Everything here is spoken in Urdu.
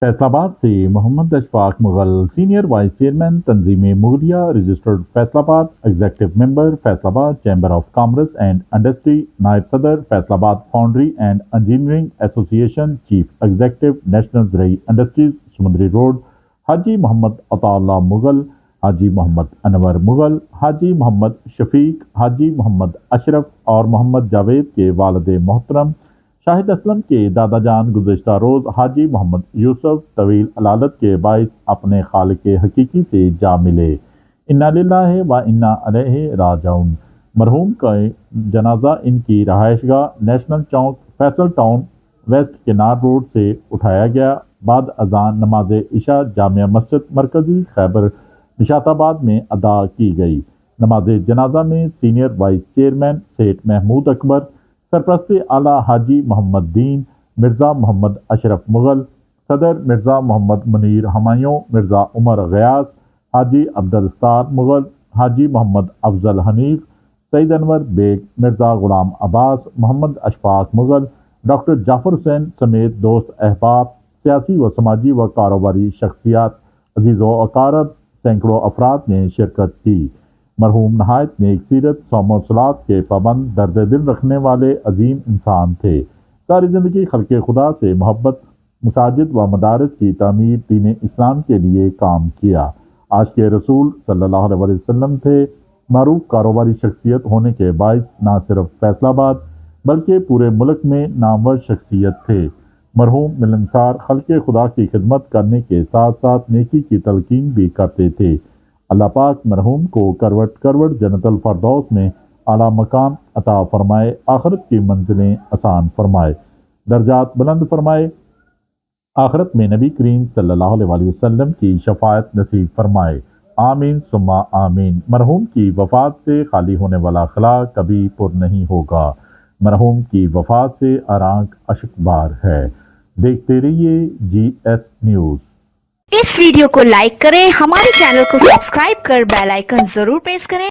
فیصل آباد سے Muhammad Ashfaq Mughal senior vice chairman Tanzeem Mughalia registered Faisalabad executive member Faisalabad chamber of commerce and industry نائب صدر Faisalabad foundry and engineering association chief executive national زرعی انڈسٹریز سمندری روڈ حاجی محمد عطا اللہ مغل حاجی محمد انور مغل حاجی محمد شفیق حاجی محمد اشرف اور محمد جاوید کے والد محترم شاہد اسلم کے دادا جان گزشتہ روز حاجی محمد یوسف طویل علالت کے باعث اپنے خالق حقیقی سے جا ملے۔ انا للہ و انا الیہ راجعون۔ مرحوم کا جنازہ ان کی رہائش گاہ نیشنل چوک فیصل ٹاؤن ویسٹ کنار روڈ سے اٹھایا گیا۔ بعد اذان نماز عشاء جامع مسجد مرکزی خیبر نشاط آباد میں ادا کی گئی۔ نماز جنازہ میں senior vice chairman Seth Mahmood Akbar, سرپرست اعلیٰ حاجی محمد دین مرزا محمد اشرف مغل، صدر مرزا محمد منیر ہمایوں مرزا عمر غیاث، حاجی عبدالستار مغل، حاجی محمد افضل حنیف، سعید انور بیگ، مرزا غلام عباس، محمد اشفاق مغل، ڈاکٹر جعفر حسین سمیت دوست احباب، سیاسی و سماجی و کاروباری شخصیات، عزیز و اقارب، سینکڑوں افراد نے شرکت کی۔ مرحوم نہایت نیک سیرت، صوم و صلات کے پابند، درد دل رکھنے والے عظیم انسان تھے۔ ساری زندگی خلق خدا سے محبت، مساجد و مدارس کی تعمیر، دین اسلام کے لیے کام کیا۔ عاشق رسول صلی اللہ علیہ وسلم تھے۔ معروف کاروباری شخصیت ہونے کے باعث نہ صرف فیصل آباد بلکہ پورے ملک میں نامور شخصیت تھے۔ مرحوم ملنسار خلق خدا کی خدمت کرنے کے ساتھ ساتھ نیکی کی تلقین بھی کرتے تھے۔ اللہ پاک مرحوم کو کروٹ کروٹ جنت الفردوس میں اعلیٰ مقام عطا فرمائے، آخرت کی منزلیں آسان فرمائے، درجات بلند فرمائے، آخرت میں نبی کریم صلی اللہ علیہ وسلم کی شفاعت نصیب فرمائے، آمین ثم آمین۔ مرحوم کی وفات سے خالی ہونے والا خلا کبھی پر نہیں ہوگا۔ مرحوم کی وفات سے آرانک اشک بار ہے۔ دیکھتے رہیے GS نیوز۔ اس ویڈیو کو لائک کریں، ہمارے چینل کو سبسکرائب کر بیل آئیکن ضرور پریس کریں۔